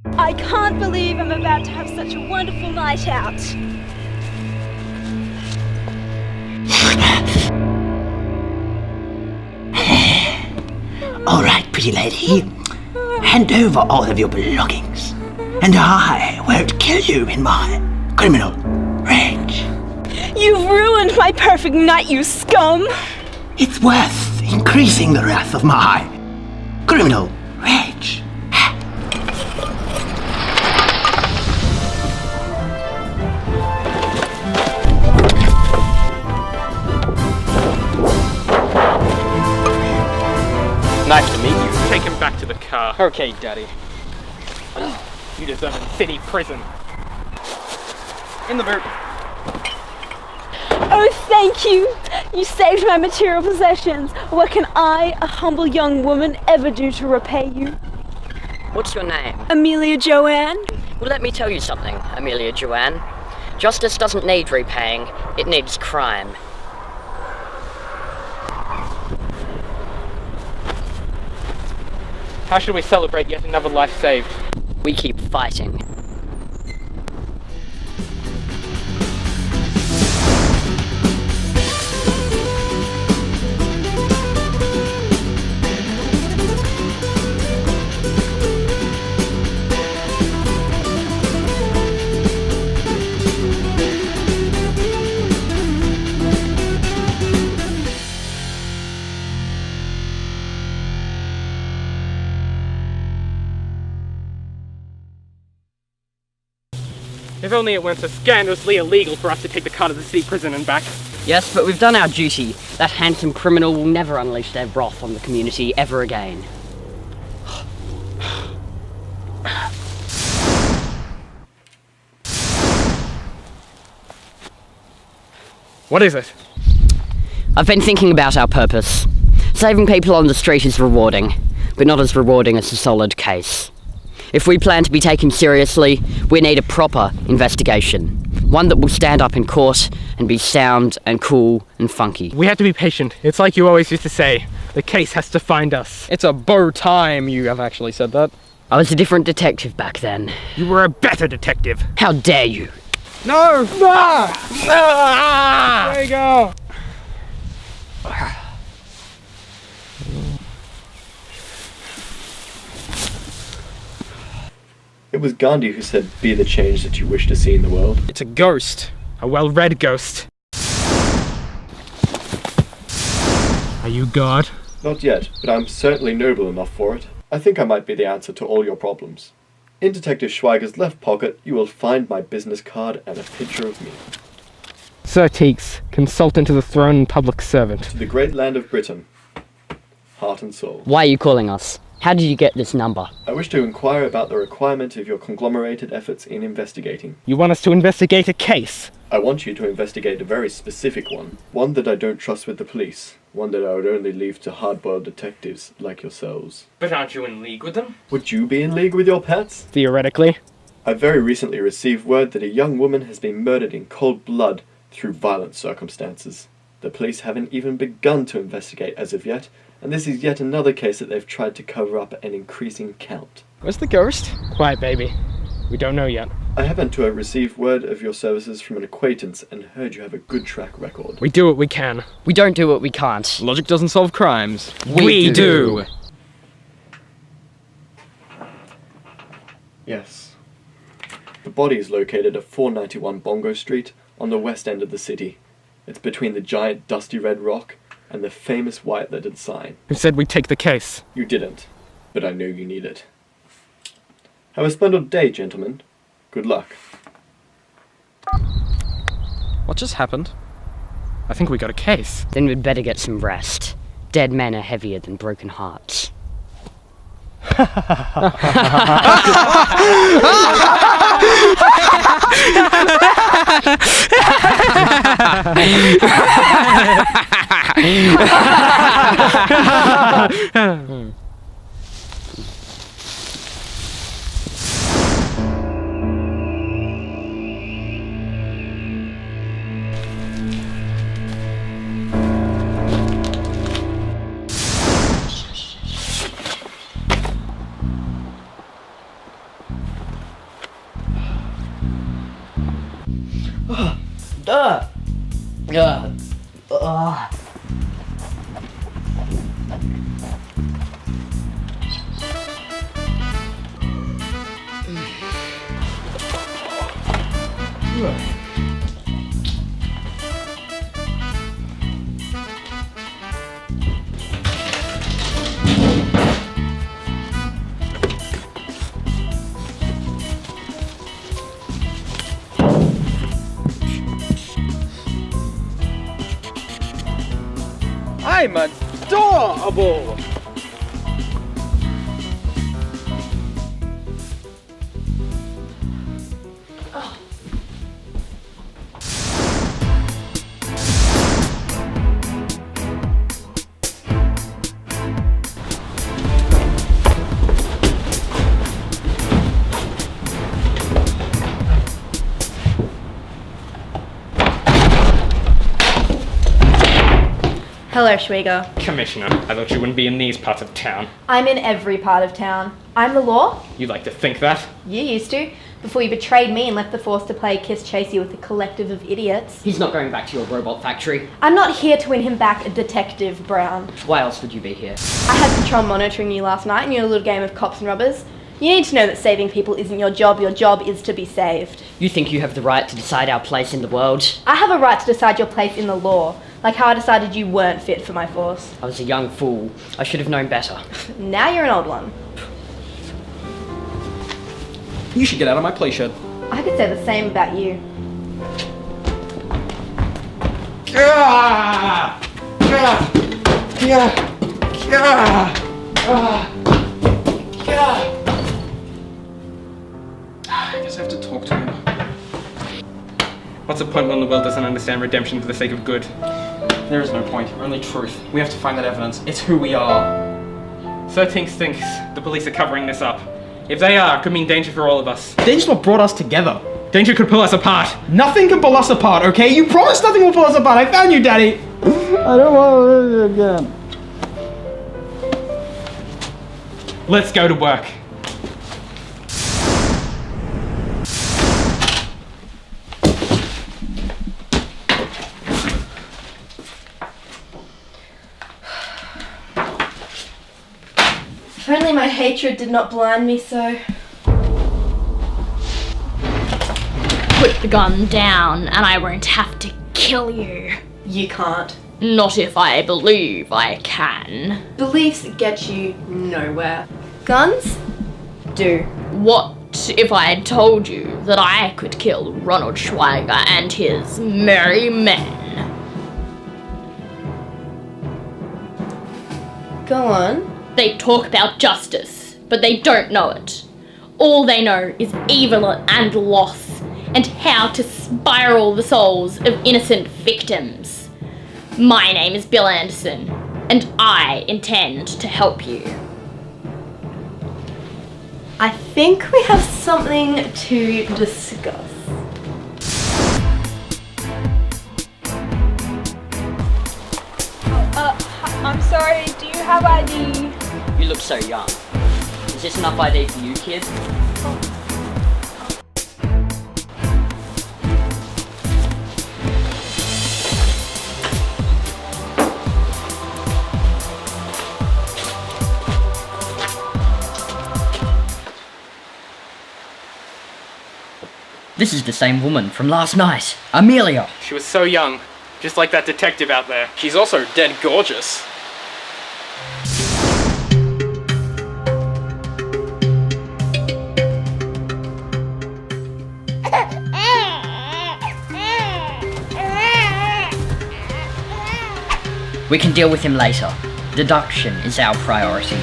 I can't believe I'm about to have such a wonderful night out. All right, pretty lady. Hand over all of your belongings, and I won't kill you in my criminal rage. You've ruined my perfect night, you scum! It's worth increasing the wrath of my criminal rage. Nice to meet you. Take him back to the car. Okay, Daddy. You deserve a city prison. In the boot. Oh, thank you! You saved my material possessions. What can I, a humble young woman, ever do to repay you? What's your name? Amelia Joanne? Well, let me tell you something, Amelia Joanne. Justice doesn't need repaying, it needs crime. How should we celebrate yet another life saved? We keep fighting. If only it weren't so scandalously illegal for us to take the car to the city prison and back. Yes, but we've done our duty. That handsome criminal will never unleash their wrath on the community ever again. What is it? I've been thinking about our purpose. Saving people on the street is rewarding, but not as rewarding as a solid case. If we plan to be taken seriously, we need a proper investigation. One that will stand up in court and be sound and cool and funky. We have to be patient. It's like you always used to say. The case has to find us. It's about time you have actually said that. I was a different detective back then. You were a better detective. How dare you? No! Ah! There you go! It was Gandhi who said, "Be the change that you wish to see in the world." It's a ghost. A well-read ghost. Are you God? Not yet, but I'm certainly noble enough for it. I think I might be the answer to all your problems. In Detective Schweiger's left pocket, you will find my business card and a picture of me. Sir Teeks, consultant to the throne and public servant. To the great land of Britain, heart and soul. Why are you calling us? How did you get this number? I wish to inquire about the requirement of your conglomerated efforts in investigating. You want us to investigate a case? I want you to investigate a very specific one that I don't trust with the police, one that I would only leave to hard-boiled detectives like yourselves. But aren't you in league with them? Would you be in league with your pets? Theoretically. I very recently received word that a young woman has been murdered in cold blood through violent circumstances. The police haven't even begun to investigate as of yet, and this is yet another case that they've tried to cover up an increasing count. Where's the ghost? Quiet, baby. We don't know yet. I happen to have received word of your services from an acquaintance and heard you have a good track record. We do what we can. We don't do what we can't. Logic doesn't solve crimes. We do. Yes. The body is located at 491 Bongo Street on the west end of the city. It's between the giant dusty red rock and the famous white-lettered sign. Who said we'd take the case? You didn't, but I know you need it. Have a splendid day, gentlemen. Good luck. What just happened? I think we got a case. Then we'd better get some rest. Dead men are heavier than broken hearts. I'm adorable! Hello, Schweiger. Commissioner, I thought you wouldn't be in these parts of town. I'm in every part of town. I'm the law. You like to think that? You used to, before you betrayed me and left the force to play kiss chase you with a collective of idiots. He's not going back to your robot factory. I'm not here to win him back, Detective Brown. Why else would you be here? I had Patrol monitoring you last night in your little game of cops and robbers. You need to know that saving people isn't your job is to be saved. You think you have the right to decide our place in the world? I have a right to decide your place in the law, like how I decided you weren't fit for my force. I was a young fool. I should have known better. Now you're an old one. You should get out of my play shed. I could say the same about you. I guess I have to talk to him. What's the point when the world doesn't understand redemption for the sake of good? There is no point, only truth. We have to find that evidence. It's who we are. So Tinks thinks the police are covering this up. If they are, it could mean danger for all of us. Danger's what brought us together. Danger could pull us apart. Nothing can pull us apart, okay? You promised nothing will pull us apart. I found you, Daddy. I don't want to live again. Let's go to work. If only my hatred did not blind me so. Put the gun down and I won't have to kill you. You can't. Not if I believe I can. Beliefs get you nowhere. Guns? Do. What if I had told you that I could kill Ronald Schweiger and his merry men? Go on. They talk about justice, but they don't know it. All they know is evil and loss, and how to spiral the souls of innocent victims. My name is Bill Anderson, and I intend to help you. I think we have something to discuss. I'm sorry, do you have ID? You look so young. Is this enough ID for you, kid? This is the same woman from last night, Amelia. She was so young, just like that detective out there. She's also dead gorgeous. We can deal with him later. Deduction is our priority.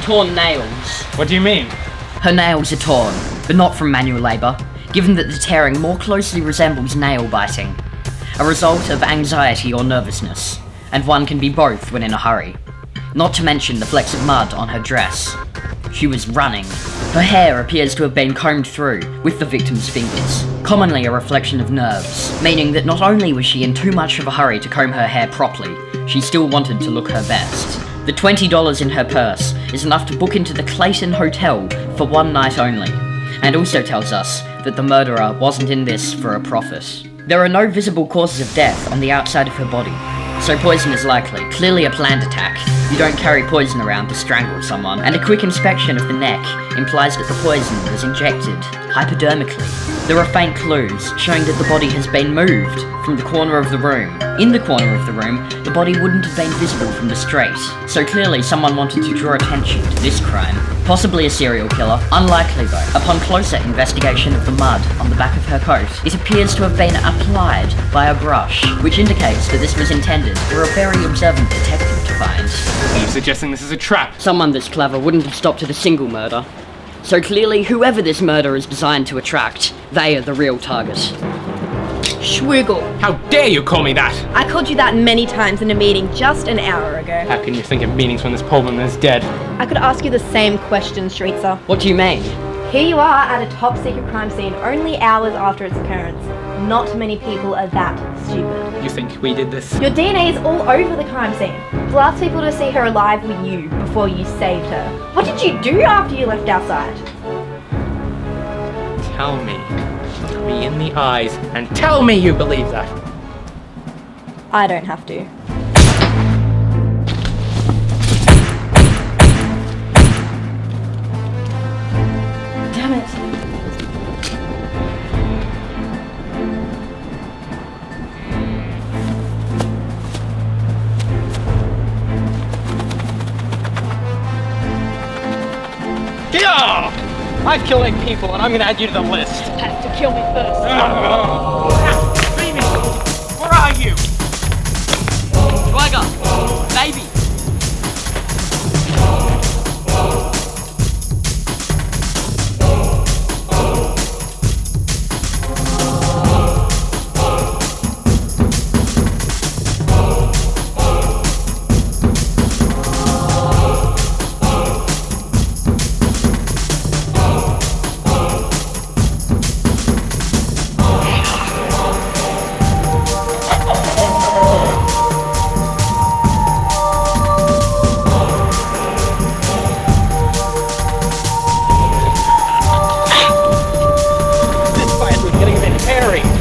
Torn nails. What do you mean? Her nails are torn, but not from manual labour, given that the tearing more closely resembles nail biting. A result of anxiety or nervousness, and one can be both when in a hurry. Not to mention the flecks of mud on her dress. She was running. Her hair appears to have been combed through with the victim's fingers, commonly a reflection of nerves, meaning that not only was she in too much of a hurry to comb her hair properly, she still wanted to look her best. The $20 in her purse is enough to book into the Clayton Hotel for one night only, and also tells us that the murderer wasn't in this for a profit. There are no visible causes of death on the outside of her body, so poison is likely, clearly a planned attack. You don't carry poison around to strangle someone, and a quick inspection of the neck implies that the poison was injected hypodermically. There are faint clues showing that the body has been moved from the corner of the room. In the corner of the room, the body wouldn't have been visible from the street, so clearly someone wanted to draw attention to this crime. Possibly a serial killer, unlikely though. Upon closer investigation of the mud on the back of her coat, it appears to have been applied by a brush, which indicates that this was intended for a very observant detective to find. Are you suggesting this is a trap? Someone this clever wouldn't have stopped at a single murder. So clearly, whoever this murder is designed to attract, they are the real target. Schweiger. How dare you call me that? I called you that many times in a meeting just an hour ago. How can you think of meanings when this poor woman is dead? I could ask you the same question, Streetser. What do you mean? Here you are at a top secret crime scene only hours after its occurrence. Not many people are that stupid. You think we did this? Your DNA is all over the crime scene. The last people to see her alive were you before you saved her. What did you do after you left our side? Tell me. Look me in the eyes and tell me you believe that. I don't have to. Damn it. Yeah! I've killed 8 people and I'm gonna add you to the list. Have to kill me first. Baby! Where are you? Schweiger! Baby!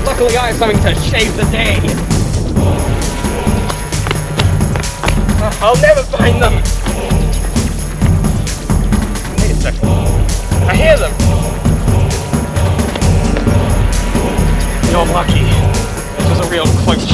Luckily I have something to shave the day. I'll never find them. Wait a second. I hear them. You're lucky. This was a real close